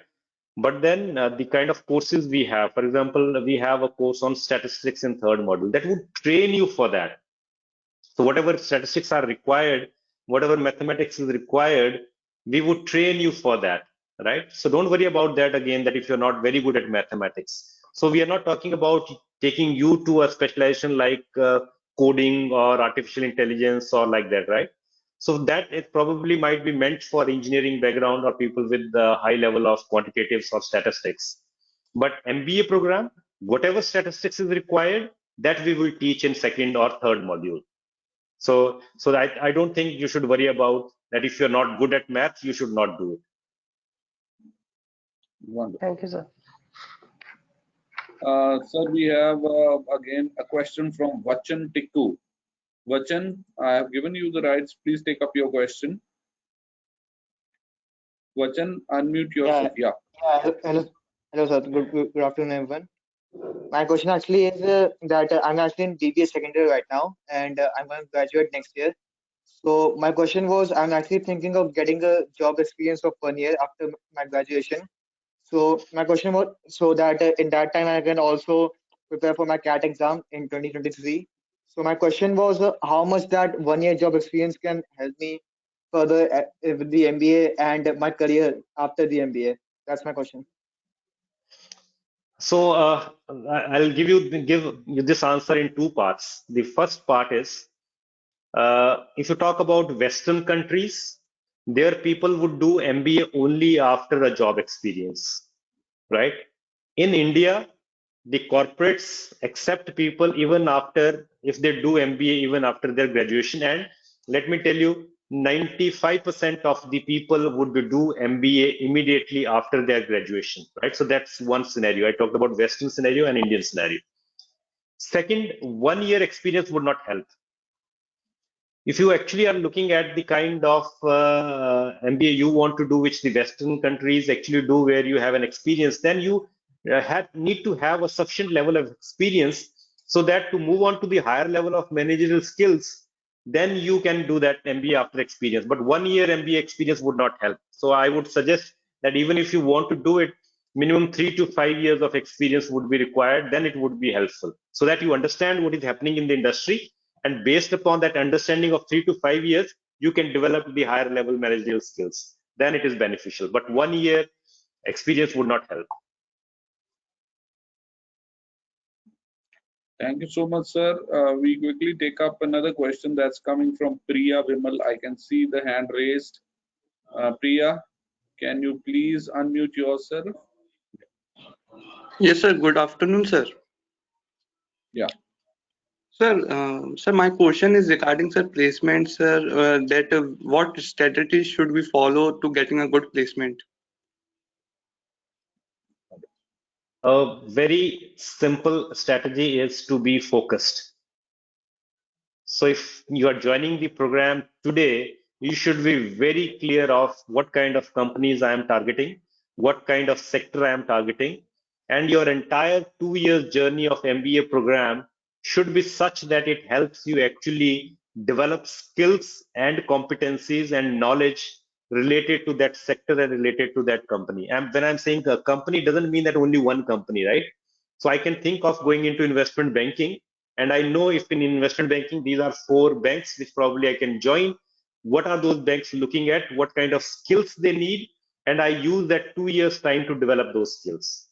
But then the kind of courses we have, for example, we have a course on statistics in third module that would train you for that. So whatever statistics are required, whatever mathematics is required, we would train you for that, right? So don't worry about that again, that if you're not very good at mathematics. So we are not talking about taking you to a specialization like coding or artificial intelligence or like that, right? So that it probably might be meant for engineering background or people with the high level of quantitatives or statistics. But MBA program, whatever statistics is required, that we will teach in second or third module. So I don't think you should worry about that. If you're not good at math, you should not do it. Wonderful. Thank you, sir. Sir, we have again a question from Vachan Tikku. Vachan, I have given you the rights. Please take up your question. Vachan, unmute yourself. Yeah. Hello, sir. Good afternoon, everyone. My question actually is that I'm actually in BBA secondary right now, and I'm going to graduate next year. So my question was, I'm actually thinking of getting a job experience of 1 year after my graduation. So my question was, so that in that time I can also prepare for my CAT exam in 2023. So my question was, how much that 1 year job experience can help me further with the MBA and my career after the MBA? That's my question. So I'll give you this answer in two parts. The first part is, if you talk about Western countries, their people would do MBA only after a job experience, right? In India, the corporates accept people even after, if they do MBA even after their graduation. And let me tell you, 95% of the people would do MBA immediately after their graduation, right? So that's one scenario. I talked about Western scenario and Indian scenario. Second, 1 year experience would not help. If you actually are looking at the kind of MBA you want to do, which the Western countries actually do, where you have an experience, then you need to have a sufficient level of experience so that to move on to the higher level of managerial skills, then you can do that MBA after experience. But 1 year MBA experience would not help. So I would suggest that even if you want to do it, minimum 3 to 5 years of experience would be required, then it would be helpful so that you understand what is happening in the industry. And based upon that understanding of 3 to 5 years, you can develop the higher level managerial skills. Then it is beneficial. But 1 year experience would not help. Thank you so much, sir. We quickly take up another question that's coming from Priya Vimal. I can see the hand raised. Priya, can you please unmute yourself? Yes, sir. Good afternoon, sir. Yeah. Sir, my question is regarding sir placement, sir. What strategies should we follow to getting a good placement? A very simple strategy is to be focused. So if you are joining the program today, you should be very clear of what kind of companies I am targeting, what kind of sector I am targeting, and your entire 2 years journey of MBA program should be such that it helps you actually develop skills and competencies and knowledge related to that sector and related to that company. And when I'm saying a company, it doesn't mean that only one company, right? So I can think of going into investment banking, and I know if in investment banking, these are 4 banks which probably I can join. What are those banks looking at? What kind of skills they need? And I use that 2 years time to develop those skills.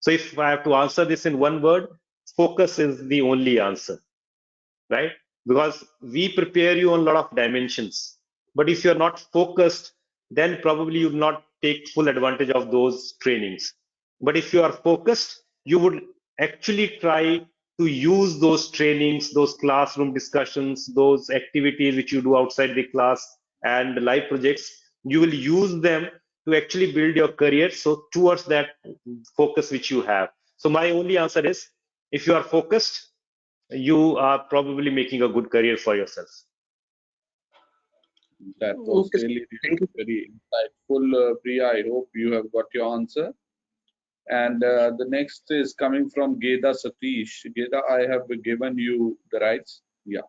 So if I have to answer this in one word, focus is the only answer, right? Because we prepare you on a lot of dimensions. But if you're not focused, then probably you will not take full advantage of those trainings. But if you are focused, you would actually try to use those trainings, those classroom discussions, those activities which you do outside the class and live projects. You will use them to actually build your career. So towards that focus which you have. So my only answer is, if you are focused, you are probably making a good career for yourself. That was Okay, really, thank you. very insightful, Priya. I hope you have got your answer. And the next is coming from Geda Satish. Geda, I have given you the rights. Yeah.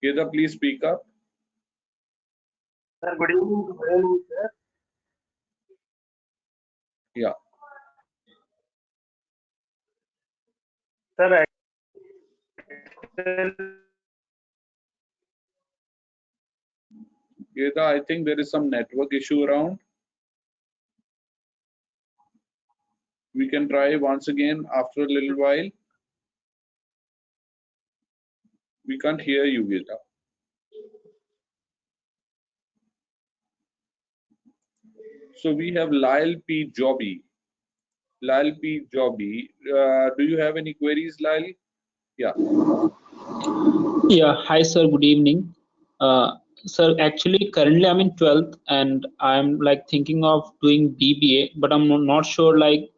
Geda, please speak up. Sir, good evening. Good evening, sir. Yeah. Sir, Geda, I think there is some network issue around. We can try once again after a little while. We can't hear you, Gita. So we have Lyle P. Jobby. Lyle P. Jobby. Do you have any queries, Lyle? Yeah. Yeah, hi sir, good evening. Sir, actually currently I'm in 12th and I'm like thinking of doing BBA, but I'm not sure like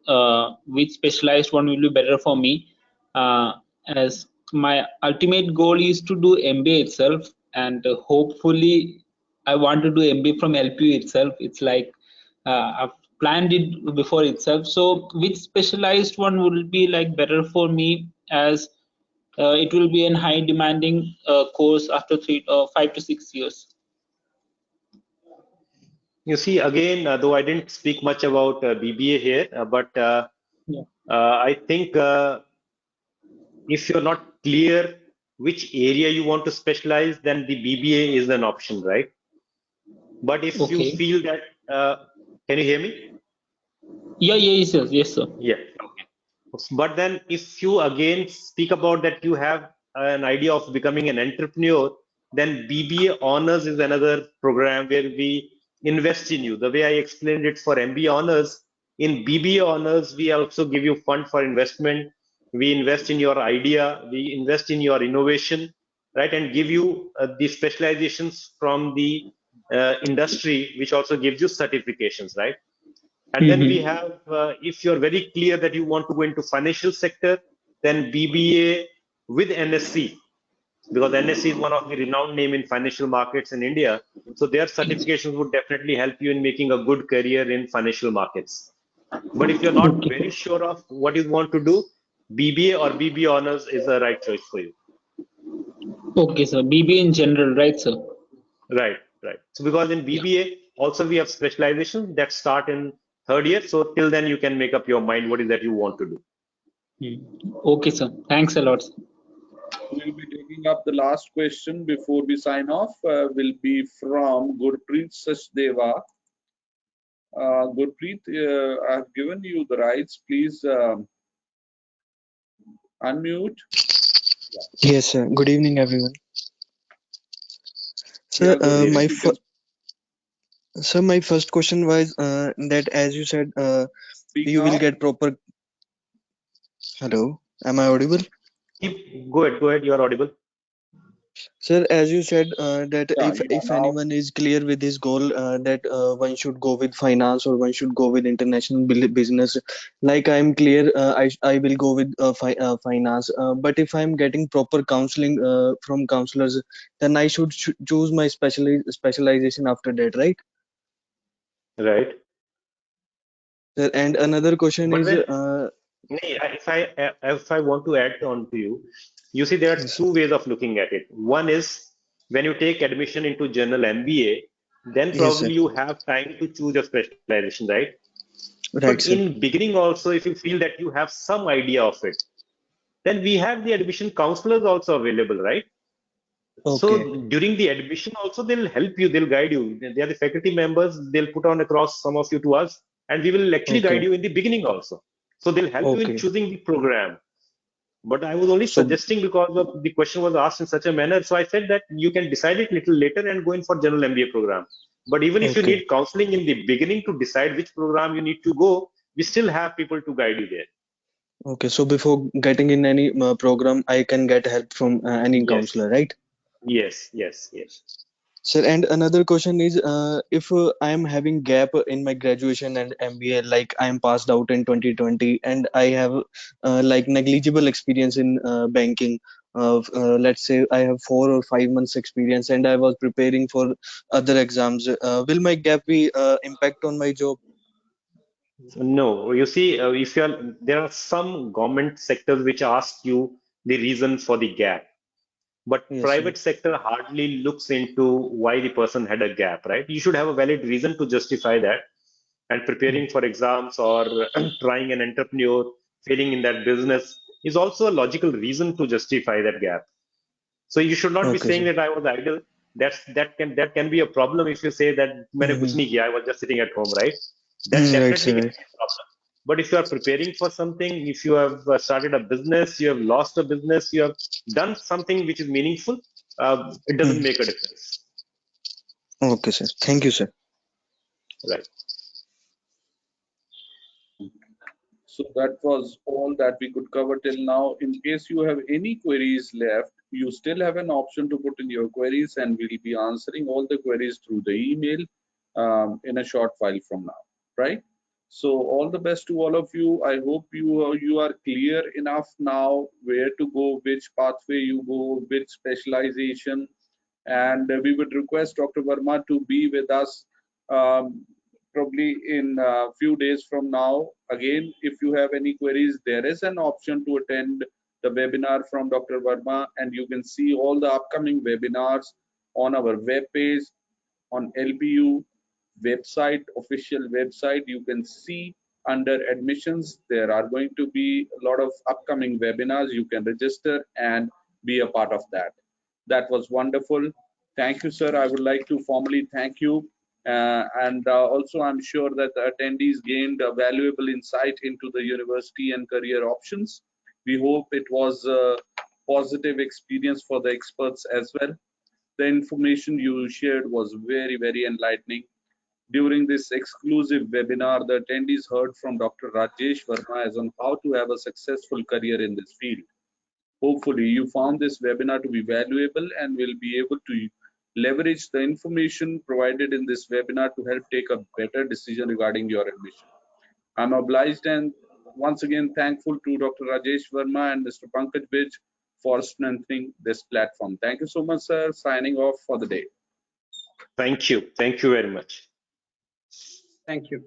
which specialized one will be better for me. As my ultimate goal is to do MBA itself, and hopefully I want to do MBA from LPU itself. It's like I've planned it before itself. So which specialized one will be like better for me, as it will be a high demanding course after 5 to 6 years. You see, again, though I didn't speak much about BBA here, but Yeah. I think if you're not clear which area you want to specialize, then the BBA is an option, right? But if you Okay. feel that, can you hear me? Yeah, yes, yes, yes, sir. Yeah. Okay. But then if you again speak about that you have an idea of becoming an entrepreneur, then BBA Honors is another program where we invest in you. The way I explained it for MBA Honors, in BBA Honors, we also give you fund for investment. We invest in your idea, we invest in your innovation, right? And give you the specializations from the industry, which also gives you certifications, right? And then we have, if you're very clear that you want to go into financial sector, then BBA with NSC, because NSC is one of the renowned name in financial markets in India. So their certifications would definitely help you in making a good career in financial markets. But if you're not Okay. very sure of what you want to do, BBA or BBA honors is the right choice for you. Okay, sir. BBA in general, right, sir? Right, right. So because in BBA also we have specialization that start in third year. So till then you can make up your mind what is that you want to do. Okay, sir. Thanks a lot, sir. We'll be taking up the last question before we sign off. Will be from Gurpreet Sachdeva. Gurpreet, I've given you the rights. Please unmute. Yes, sir. Good evening, everyone. Yeah, Sir, Gurpreet, you can my first question was that as you said, speak you will now. get proper. Hello, am I audible? Go ahead. You are audible. Sir, as you said that Yeah, you are if now. anyone is clear with his goal, that one should go with finance or one should go with international business. Like I'm clear, I will go with finance. But if I'm getting proper counseling from counselors, then I should choose my specialization after that, right? Right. Sir, and another question But is, when if I want to add on to you, you see there are yes, two ways of looking at it. One is when you take admission into general MBA, then yes, sir. probably you have time to choose your specialization, right? Right, But sir. in beginning also, if you feel that you have some idea of it, then we have the admission counselors also available, right? Okay, So during the admission also they'll help you, they'll guide you. They are the faculty members, they'll put on across some of you to us, and we will actually guide okay, you in the beginning also. So they'll help you in okay. choosing the program. But I was only So, suggesting because the question was asked in such a manner. So I said that you can decide it little later and go in for general MBA program. But even if you okay, need counseling in the beginning to decide which program you need to go, we still have people to guide you there. okay. So before getting in any program, I can get help from any Yes, counselor, right? yes. Sir, and another question is, if I am having gap in my graduation and MBA, like I am passed out in 2020, and I have like negligible experience in banking. Let's say I have 4 or 5 months experience, and I was preparing for other exams. Will my gap be impact on my job? No, you see, if you are, there are some government sectors which ask you the reason for the gap, but Yes, sir. private sector hardly looks into why the person had a gap, right? You should have a valid reason to justify that. And preparing for exams or trying an entrepreneur, failing in that business is also a logical reason to justify that gap. So you should not be Okay, saying sir. that I was idle. That can be a problem if you say that मैंने कुछ Mm-hmm. नहीं किया, I was just sitting at home, right? That Right, definitely sir. can Right. be a problem. But if you are preparing for something, if you have started a business, you have lost a business, you have done something which is meaningful, it doesn't make a difference. Okay, sir. Thank you, sir. Right. So that was all that we could cover till now. In case you have any queries left, you still have an option to put in your queries, and we'll be answering all the queries through the email in a short while from now, right? So all the best to all of you. I hope you are clear enough now where to go, which pathway you go, which specialization, and we would request Dr. Verma to be with us probably in a few days from now. Again, if you have any queries, there is an option to attend the webinar from Dr. Verma, and you can see all the upcoming webinars on our web page, on LPU website, official website. You can see under admissions, there are going to be a lot of upcoming webinars. You can register and be a part of that. That was wonderful. Thank you, sir. I would like to formally thank you. And also, I'm sure that the attendees gained a valuable insight into the university and career options. We hope it was a positive experience for the experts as well. The information you shared was very, very enlightening. During this exclusive webinar, the attendees heard from Dr. Rajesh Verma as on how to have a successful career in this field. Hopefully, you found this webinar to be valuable and will be able to leverage the information provided in this webinar to help take a better decision regarding your admission. I'm obliged and once again thankful to Dr. Rajesh Verma and Mr. Pankaj Bij for strengthening this platform. Thank you so much, sir. Signing off for the day. Thank you. Thank you very much. Thank you.